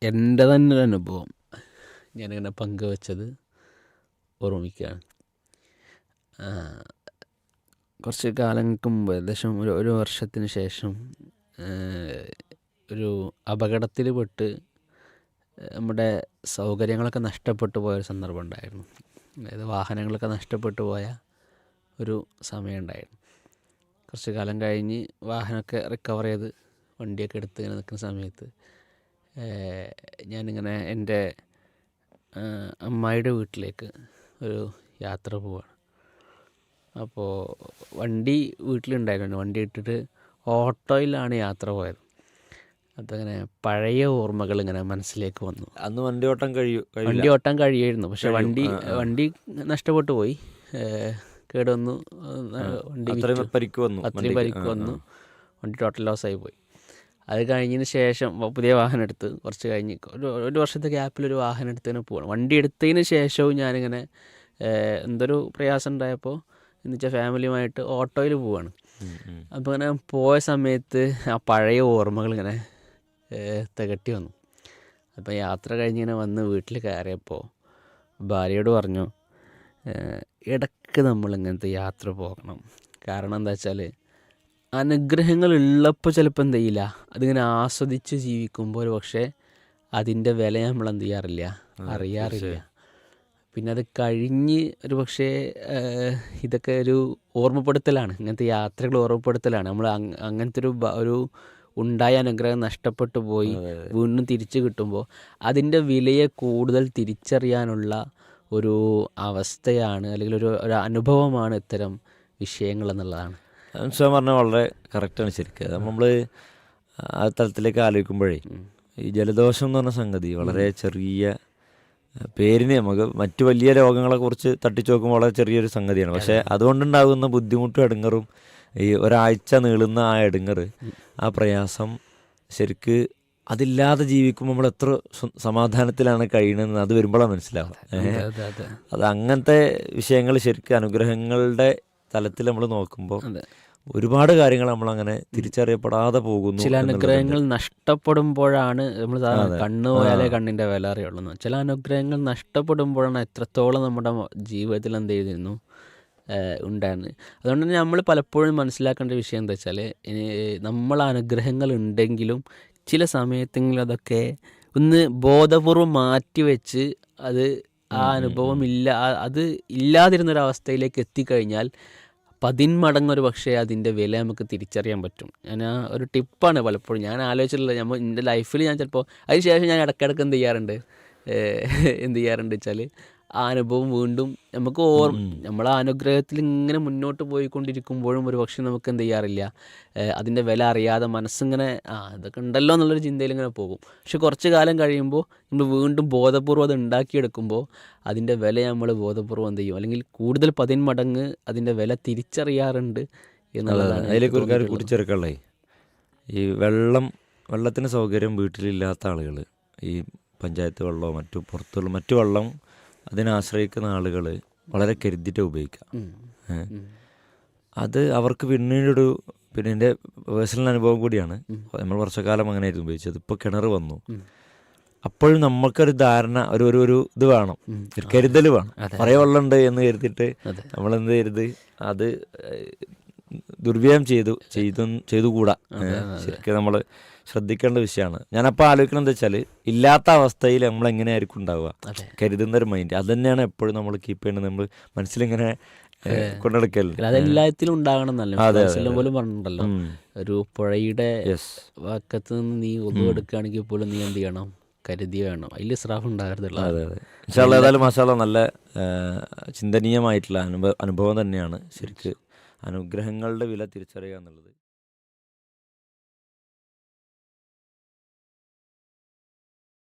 എൻ്റെ തന്നെ ഒരു അനുഭവം ഞാനിങ്ങനെ പങ്കുവച്ചത് ഓർമ്മിക്കുകയാണ്. ആ, കുറച്ച് കാലങ്ങൾക്ക് മുമ്പ് ഏകദേശം ഒരു വർഷത്തിന് ശേഷം ഒരു അപകടത്തിൽ പെട്ട് നമ്മുടെ സൗകര്യങ്ങളൊക്കെ നഷ്ടപ്പെട്ടു പോയൊരു സന്ദർഭം ഉണ്ടായിരുന്നു. അതായത് വാഹനങ്ങളൊക്കെ നഷ്ടപ്പെട്ടു പോയ ഒരു സമയം ഉണ്ടായിരുന്നു. കുറച്ച് കാലം കഴിഞ്ഞ് വാഹനമൊക്കെ റിക്കവർ ചെയ്ത് വണ്ടിയൊക്കെ എടുത്ത് ഇങ്ങനെ നിൽക്കുന്ന സമയത്ത് ഞാനിങ്ങനെ എൻ്റെ അമ്മായിയുടെ വീട്ടിലേക്ക് ഒരു യാത്ര പോവാണ്. അപ്പോൾ വണ്ടി വീട്ടിലുണ്ടായിരുന്നു. വണ്ടി ഇട്ടിട്ട് ഓട്ടോയിലാണ് യാത്ര പോയത്. അപ്പോൾ ഇങ്ങനെ പഴയ ഓർമ്മകൾ ഇങ്ങനെ മനസ്സിലേക്ക് വന്നു. അന്ന് വണ്ടി ഓട്ടം വണ്ടി ഓട്ടാൻ കഴിയുമായിരുന്നു, പക്ഷെ വണ്ടി നഷ്ടപ്പെട്ടു പോയി, കേടുവന്നു, വണ്ടി അത്രയും പരിക്ക് വന്നു, വണ്ടി ടോട്ടൽ ലോസായി പോയി. അത് കഴിഞ്ഞതിന് ശേഷം പുതിയ വാഹനം എടുത്ത് കുറച്ച് കഴിഞ്ഞ് ഒരു വർഷത്തെ ഗ്യാപ്പിലൊരു വാഹനം എടുത്തതിന് പോവാണ്. വണ്ടി എടുത്തതിന് ശേഷവും ഞാനിങ്ങനെ എന്തൊരു പ്രയാസം ഉണ്ടായപ്പോൾ എന്ന് വെച്ചാൽ ഫാമിലിയുമായിട്ട് ഓട്ടോയിൽ പോവാണ്. അപ്പോൾ ഇങ്ങനെ പോയ സമയത്ത് ആ പഴയ ഓർമ്മകൾ ഇങ്ങനെ തികട്ടി വന്നു. അപ്പോൾ യാത്ര കഴിഞ്ഞിങ്ങനെ വന്ന് വീട്ടിൽ കയറിയപ്പോൾ ഭാര്യയോട് പറഞ്ഞു, ഇടയ്ക്ക് നമ്മളിങ്ങനത്തെ യാത്ര പോകണം. കാരണം എന്താ വെച്ചാൽ അനുഗ്രഹങ്ങൾ ഉള്ളപ്പോൾ ചിലപ്പോൾ എന്ത് ചെയ്യില്ല, അതിങ്ങനെ ആസ്വദിച്ച് ജീവിക്കുമ്പോൾ ഒരു പക്ഷേ അതിൻ്റെ വില നമ്മൾ എന്ത് ചെയ്യാറില്ല, അറിയാറില്ല. പിന്നെ അത് കഴിഞ്ഞ് ഒരു പക്ഷേ ഇതൊക്കെ ഒരു ഓർമ്മപ്പെടുത്തലാണ്, ഇങ്ങനത്തെ യാത്രകൾ ഓർമ്മപ്പെടുത്തലാണ്. നമ്മൾ അങ്ങനത്തെ ഒരു ഉണ്ടായ അനുഗ്രഹം നഷ്ടപ്പെട്ടു പോയി വീണ്ടും തിരിച്ചു കിട്ടുമ്പോൾ അതിൻ്റെ വിലയെ കൂടുതൽ തിരിച്ചറിയാനുള്ള ഒരു അവസ്ഥയാണ്, അല്ലെങ്കിൽ ഒരു അനുഭവമാണ് ഇത്തരം വിഷയങ്ങൾ എന്നുള്ളതാണ്. പറഞ്ഞാൽ വളരെ കറക്റ്റാണ്. ശരിക്കും നമ്മൾ ആ തലത്തിലേക്ക് ആലോചിക്കുമ്പോഴേ ഈ ജലദോഷം എന്ന് പറഞ്ഞ സംഗതി വളരെ ചെറിയ പേരിന് നമുക്ക് മറ്റു വലിയ രോഗങ്ങളെ കുറിച്ച് തട്ടിച്ചു നോക്കുമ്പോൾ വളരെ ചെറിയൊരു സംഗതിയാണ്. പക്ഷേ അതുകൊണ്ടുണ്ടാകുന്ന ബുദ്ധിമുട്ടും എടുങ്ങറും ഈ ഒരാഴ്ച നീളുന്ന ആ എടുങ്ങറ്, ആ പ്രയാസം ശരിക്ക് അതില്ലാതെ ജീവിക്കുമ്പോൾ നമ്മൾ എത്ര സമാധാനത്തിലാണ് കഴിയണമെന്ന് അത് വരുമ്പോഴാണ് മനസ്സിലാവുക. അത് അങ്ങനത്തെ വിഷയങ്ങൾ ശരിക്കും അനുഗ്രഹങ്ങളുടെ തലത്തിൽ നമ്മൾ നോക്കുമ്പോൾ ഒരുപാട് കാര്യങ്ങൾ നമ്മളങ്ങനെ തിരിച്ചറിയപ്പെടാതെ പോകുന്നു. ചില അനുഗ്രഹങ്ങൾ നഷ്ടപ്പെടുമ്പോഴാണ് നമ്മൾ കണ്ണ് പോയാലേ കണ്ണിൻ്റെ വില അറിയുള്ളൂ. ചില അനുഗ്രഹങ്ങൾ നഷ്ടപ്പെടുമ്പോഴാണ് എത്രത്തോളം നമ്മുടെ ജീവിതത്തിൽ എന്ത് ചെയ്തിരുന്നു ഉണ്ടായിരുന്നു. അതുകൊണ്ട് തന്നെ നമ്മൾ പലപ്പോഴും മനസ്സിലാക്കേണ്ട വിഷയം എന്താ വെച്ചാൽ, നമ്മൾ അനുഗ്രഹങ്ങൾ ഉണ്ടെങ്കിലും ചില സമയത്തെങ്കിലും അതൊക്കെ ഒന്ന് ബോധപൂർവം മാറ്റിവെച്ച് അത് ആ അനുഭവം അത് ഇല്ലാതിരുന്നൊരവസ്ഥയിലേക്ക് എത്തിക്കഴിഞ്ഞാൽ 10 മടങ്ങൊരു പക്ഷേ അതിൻ്റെ വില നമുക്ക് തിരിച്ചറിയാൻ പറ്റും. ഞാൻ ഒരു ടിപ്പാണ് പലപ്പോഴും ഞാൻ ആലോചിച്ചിട്ടുള്ളത്. എൻ്റെ ലൈഫിൽ ഞാൻ ചിലപ്പോൾ അതിന് ശേഷം ഞാൻ ഇടയ്ക്കിടയ്ക്ക് എന്ത് ചെയ്യാറുണ്ട് വെച്ചാൽ ആ അനുഭവം വീണ്ടും നമുക്ക് നമ്മൾ ആ അനുഗ്രഹത്തിൽ ഇങ്ങനെ മുന്നോട്ട് പോയിക്കൊണ്ടിരിക്കുമ്പോഴും ഒരു പക്ഷേ നമുക്ക് എന്ത് ചെയ്യാറില്ല, അതിൻ്റെ വില അറിയാതെ മനസ്സിങ്ങനെ ഇതൊക്കെ ഉണ്ടല്ലോ എന്നുള്ളൊരു ചിന്തയിൽ ഇങ്ങനെ പോകും. പക്ഷെ കുറച്ച് കാലം കഴിയുമ്പോൾ നമ്മൾ വീണ്ടും ബോധപൂർവ്വം അത് ഉണ്ടാക്കിയെടുക്കുമ്പോൾ അതിൻ്റെ വില നമ്മൾ ബോധപൂർവ്വം എന്ത് ചെയ്യും, അല്ലെങ്കിൽ കൂടുതൽ 10 മടങ്ങ് അതിൻ്റെ വില തിരിച്ചറിയാറുണ്ട് എന്നുള്ളതാണ്. അതിലേക്ക് ഒരു കാര്യം കൂട്ടിച്ചേർക്കാനുള്ളത്, ഈ വെള്ളത്തിന് സൗകര്യം വീട്ടിലില്ലാത്ത ആളുകൾ, ഈ പഞ്ചായത്ത് വെള്ളമോ മറ്റു വെള്ളം അതിനാശ്രയിക്കുന്ന ആളുകൾ വളരെ കരുതിയിട്ട് ഉപയോഗിക്കുക. അത് അവർക്ക് പിന്നീടൊരു എൻ്റെ പേഴ്സണൽ അനുഭവം കൂടിയാണ്. നമ്മൾ വർഷക്കാലം അങ്ങനെ ആയിരുന്നു ഉപയോഗിച്ചത്. ഇപ്പോൾ കിണർ വന്നു, അപ്പോഴും നമ്മൾക്കൊരു ധാരണ, ഒരു ഇത് വേണം, ഒരു കരുതൽ വേണം. കുറേ വെള്ളമുണ്ട് എന്ന് കരുതിയിട്ട് നമ്മളെന്ത് കരുത് അത് ദുർവ്യയം ചെയ്തുകൂടാ. ശരിക്കും നമ്മൾ ശ്രദ്ധിക്കേണ്ട വിഷയമാണ്. ഞാനപ്പോൾ ആലോചിക്കുന്നത് എന്താ വെച്ചാൽ, ഇല്ലാത്ത അവസ്ഥയിൽ നമ്മൾ എങ്ങനെയായിരിക്കും ഉണ്ടാവുക, കരുതുന്നൊരു മൈൻഡ് അത് തന്നെയാണ് എപ്പോഴും നമ്മൾ കീപ്പ് ചെയ്യേണ്ടത്. നമ്മൾ മനസ്സിലിങ്ങനെ കൊണ്ടെടുക്കലുണ്ട്. അതെല്ലാത്തിലും ഉണ്ടാകണം എന്നല്ല പോലും പറഞ്ഞിട്ടുണ്ടല്ലോ, ഒരു പുഴയുടെ വക്കത്ത് നിന്ന് നീ ഒന്നും എടുക്കുകയാണെങ്കിൽ പോലും നീ എന്ത് ചെയ്യണം, കരുതി വേണം, അതിൽ ഇസ്രാഫ് ഉണ്ടാകരുതല്ലോ. അതെ. ഏതായാലും മാഷാഅല്ലാഹ് നല്ല ചിന്തനീയമായിട്ടുള്ള അനുഭവം തന്നെയാണ് ശരിക്ക് അനുഗ്രഹങ്ങളുടെ വില തിരിച്ചറിയുക എന്നുള്ളത്.